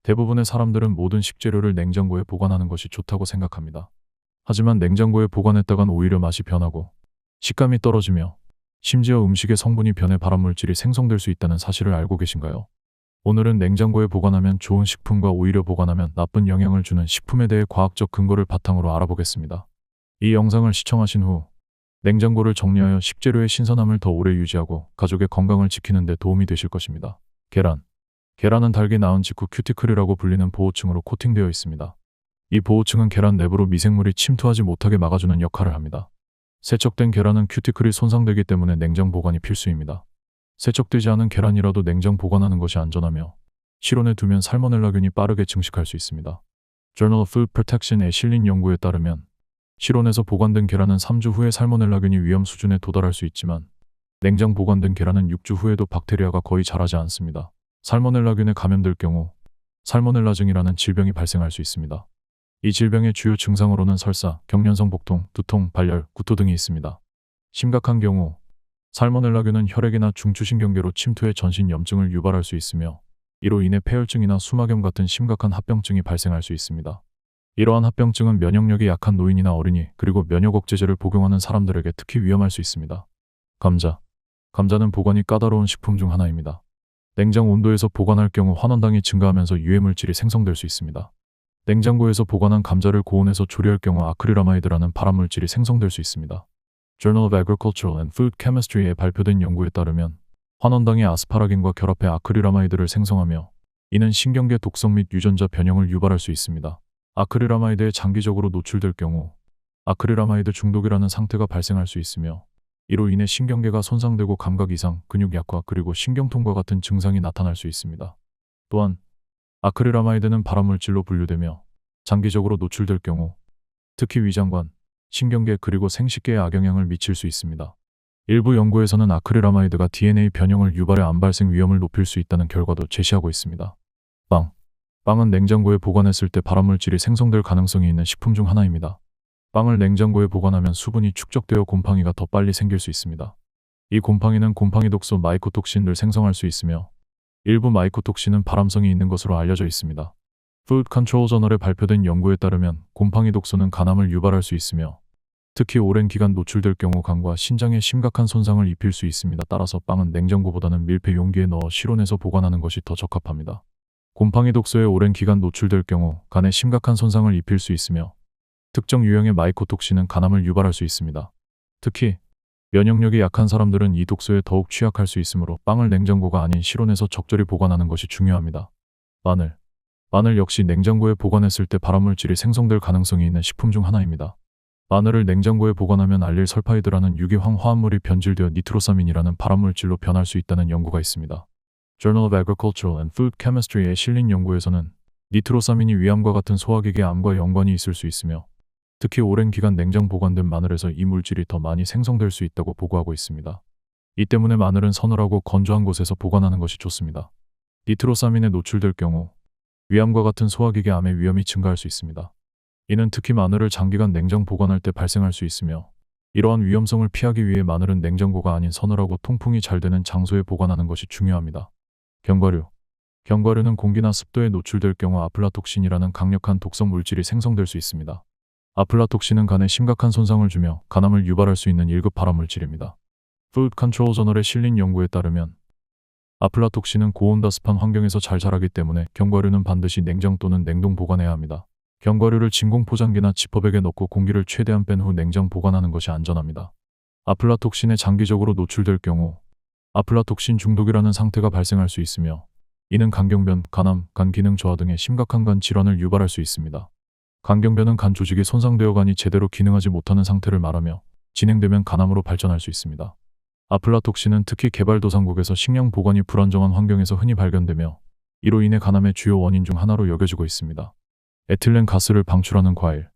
대부분의 사람들은 모든 식재료를 냉장고에 보관하는 것이 좋다고 생각합니다. 하지만 냉장고에 보관했다간 오히려 맛이 변하고 식감이 떨어지며 심지어 음식의 성분이 변해 발암물질이 생성될 수 있다는 사실을 알고 계신가요? 오늘은 냉장고에 보관하면 좋은 식품과 오히려 보관하면 나쁜 영향을 주는 식품에 대해 과학적 근거를 바탕으로 알아보겠습니다. 이 영상을 시청하신 후 냉장고를 정리하여 식재료의 신선함을 더 오래 유지하고 가족의 건강을 지키는 데 도움이 되실 것입니다. 계란. 계란은 달게 낳은 직후 큐티클이라고 불리는 보호층으로 코팅되어 있습니다. 이 보호층은 계란 내부로 미생물이 침투하지 못하게 막아주는 역할을 합니다. 세척된 계란은 큐티클이 손상되기 때문에 냉장 보관이 필수입니다. 세척되지 않은 계란이라도 냉장 보관하는 것이 안전하며 실온에 두면 살모넬라균이 빠르게 증식할 수 있습니다. Journal of Food Protection에 실린 연구에 따르면 실온에서 보관된 계란은 3주 후에 살모넬라균이 위험 수준에 도달할 수 있지만 냉장 보관된 계란은 6주 후에도 박테리아가 거의 자라지 않습니다. 살모넬라균에 감염될 경우 살모넬라증이라는 질병이 발생할 수 있습니다. 이 질병의 주요 증상으로는 설사, 경련성 복통, 두통, 발열, 구토 등이 있습니다. 심각한 경우 살모넬라균은 혈액이나 중추신경계로 침투해 전신 염증을 유발할 수 있으며 이로 인해 폐혈증이나 수막염 같은 심각한 합병증이 발생할 수 있습니다. 이러한 합병증은 면역력이 약한 노인이나 어린이 그리고 면역 억제제를 복용하는 사람들에게 특히 위험할 수 있습니다. 감자. 감자는 보관이 까다로운 식품 중 하나입니다. 냉장 온도에서 보관할 경우 환원당이 증가하면서 유해물질이 생성될 수 있습니다. 냉장고에서 보관한 감자를 고온에서 조리할 경우 아크릴아마이드라는 발암물질이 생성될 수 있습니다. Journal of Agricultural and Food Chemistry에 발표된 연구에 따르면 환원당이 아스파라긴과 결합해 아크릴아마이드를 생성하며 이는 신경계 독성 및 유전자 변형을 유발할 수 있습니다. 아크릴아마이드에 장기적으로 노출될 경우 아크릴아마이드 중독이라는 상태가 발생할 수 있으며 이로 인해 신경계가 손상되고 감각 이상, 근육 약화 그리고 신경통과 같은 증상이 나타날 수 있습니다. 또한 아크릴아마이드는 발암물질로 분류되며 장기적으로 노출될 경우 특히 위장관, 신경계 그리고 생식계에 악영향을 미칠 수 있습니다. 일부 연구에서는 아크릴아마이드가 DNA 변형을 유발해 암 발생 위험을 높일 수 있다는 결과도 제시하고 있습니다. 빵. 빵은 냉장고에 보관했을 때 발암물질이 생성될 가능성이 있는 식품 중 하나입니다. 빵을 냉장고에 보관하면 수분이 축적되어 곰팡이가 더 빨리 생길 수 있습니다. 이 곰팡이는 곰팡이 독소 마이코톡신을 생성할 수 있으며 일부 마이코톡신은 발암성이 있는 것으로 알려져 있습니다. Food Control 저널에 발표된 연구에 따르면 곰팡이 독소는 간암을 유발할 수 있으며 특히 오랜 기간 노출될 경우 간과 신장에 심각한 손상을 입힐 수 있습니다. 따라서 빵은 냉장고보다는 밀폐 용기에 넣어 실온에서 보관하는 것이 더 적합합니다. 곰팡이 독소에 오랜 기간 노출될 경우 간에 심각한 손상을 입힐 수 있으며 특정 유형의 마이코톡신은 간암을 유발할 수 있습니다. 특히 면역력이 약한 사람들은 이 독소에 더욱 취약할 수 있으므로 빵을 냉장고가 아닌 실온에서 적절히 보관하는 것이 중요합니다. 마늘. 마늘 역시 냉장고에 보관했을 때 발암물질이 생성될 가능성이 있는 식품 중 하나입니다. 마늘을 냉장고에 보관하면 알릴설파이드라는 유기황 화합물이 변질되어 니트로사민이라는 발암물질로 변할 수 있다는 연구가 있습니다. Journal of Agricultural and Food Chemistry에 실린 연구에서는 니트로사민이 위암과 같은 소화기계 암과 연관이 있을 수 있으며 특히 오랜 기간 냉장 보관된 마늘에서 이 물질이 더 많이 생성될 수 있다고 보고하고 있습니다. 이 때문에 마늘은 서늘하고 건조한 곳에서 보관하는 것이 좋습니다. 니트로사민에 노출될 경우 위암과 같은 소화기계 암의 위험이 증가할 수 있습니다. 이는 특히 마늘을 장기간 냉장 보관할 때 발생할 수 있으며 이러한 위험성을 피하기 위해 마늘은 냉장고가 아닌 서늘하고 통풍이 잘 되는 장소에 보관하는 것이 중요합니다. 견과류. 견과류는 공기나 습도에 노출될 경우 아플라톡신이라는 강력한 독성 물질이 생성될 수 있습니다. 아플라톡신은 간에 심각한 손상을 주며 간암을 유발할 수 있는 1급 발암물질입니다. Food Control 저널에 실린 연구에 따르면 아플라톡신은 고온다습한 환경에서 잘 자라기 때문에 견과류는 반드시 냉장 또는 냉동 보관해야 합니다. 견과류를 진공 포장기나 지퍼백에 넣고 공기를 최대한 뺀 후 냉장 보관하는 것이 안전합니다. 아플라톡신에 장기적으로 노출될 경우 아플라톡신 중독이라는 상태가 발생할 수 있으며 이는 간경변, 간암, 간 기능 저하 등의 심각한 간 질환을 유발할 수 있습니다. 간경변은 간 조직이 손상되어 간이 제대로 기능하지 못하는 상태를 말하며 진행되면 간암으로 발전할 수 있습니다. 아플라톡신은 특히 개발도상국에서 식량 보관이 불안정한 환경에서 흔히 발견되며 이로 인해 간암의 주요 원인 중 하나로 여겨지고 있습니다. 에틸렌 가스를 방출하는 과일.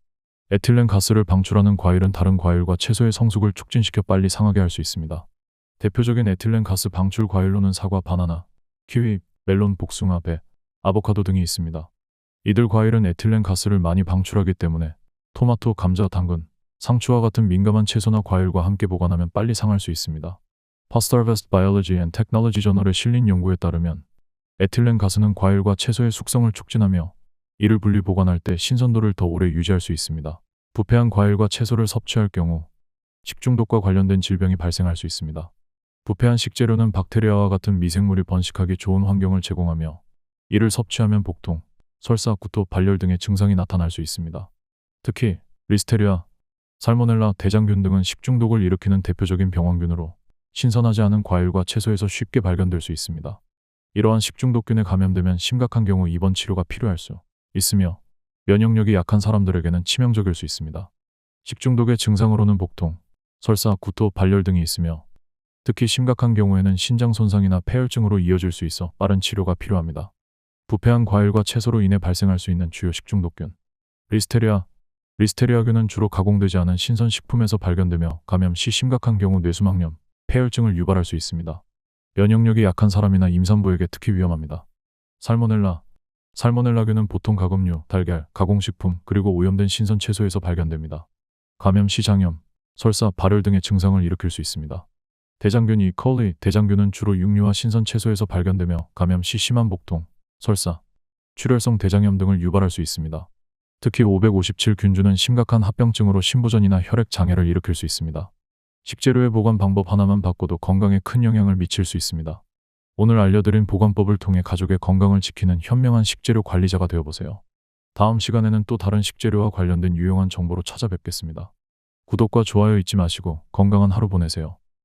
에틸렌 가스를 방출하는 과일은 다른 과일과 채소의 성숙을 촉진시켜 빨리 상하게 할 수 있습니다. 대표적인 에틸렌 가스 방출 과일로는 사과, 바나나, 키위, 멜론, 복숭아, 배, 아보카도 등이 있습니다. 이들 과일은 에틸렌 가스를 많이 방출하기 때문에 토마토, 감자, 당근, 상추와 같은 민감한 채소나 과일과 함께 보관하면 빨리 상할 수 있습니다. Post Harvest Biology and Technology 저널에 실린 연구에 따르면 에틸렌 가스는 과일과 채소의 숙성을 촉진하며 이를 분리 보관할 때 신선도를 더 오래 유지할 수 있습니다. 부패한 과일과 채소를 섭취할 경우 식중독과 관련된 질병이 발생할 수 있습니다. 부패한 식재료는 박테리아와 같은 미생물이 번식하기 좋은 환경을 제공하며 이를 섭취하면 복통, 설사, 구토, 발열 등의 증상이 나타날 수 있습니다. 특히 리스테리아, 살모넬라, 대장균 등은 식중독을 일으키는 대표적인 병원균으로 신선하지 않은 과일과 채소에서 쉽게 발견될 수 있습니다. 이러한 식중독균에 감염되면 심각한 경우 입원 치료가 필요할 수 있으며 면역력이 약한 사람들에게는 치명적일 수 있습니다. 식중독의 증상으로는 복통, 설사, 구토, 발열 등이 있으며 특히 심각한 경우에는 신장 손상이나 폐혈증으로 이어질 수 있어 빠른 치료가 필요합니다. 부패한 과일과 채소로 인해 발생할 수 있는 주요 식중독균. 리스테리아균은 주로 가공되지 않은 신선식품에서 발견되며 감염 시 심각한 경우 뇌수막염, 폐혈증을 유발할 수 있습니다. 면역력이 약한 사람이나 임산부에게 특히 위험합니다. 살모넬라균은 보통 가금류, 달걀, 가공식품, 그리고 오염된 신선 채소에서 발견됩니다. 감염 시 장염, 설사, 발열 등의 증상을 일으킬 수 있습니다. 대장균은 주로 육류와 신선 채소에서 발견되며 감염 시 심한 복통, 설사, 출혈성 대장염 등을 유발할 수 있습니다. 특히 557균주는 심각한 합병증으로 신부전이나 혈액 장애를 일으킬 수 있습니다. 식재료의 보관 방법 하나만 바꿔도 건강에 큰 영향을 미칠 수 있습니다. 오늘 알려드린 보관법을 통해 가족의 건강을 지키는 현명한 식재료 관리자가 되어보세요. 다음 시간에는 또 다른 식재료와 관련된 유용한 정보로 찾아뵙겠습니다. 구독과 좋아요 잊지 마시고 건강한 하루 보내세요.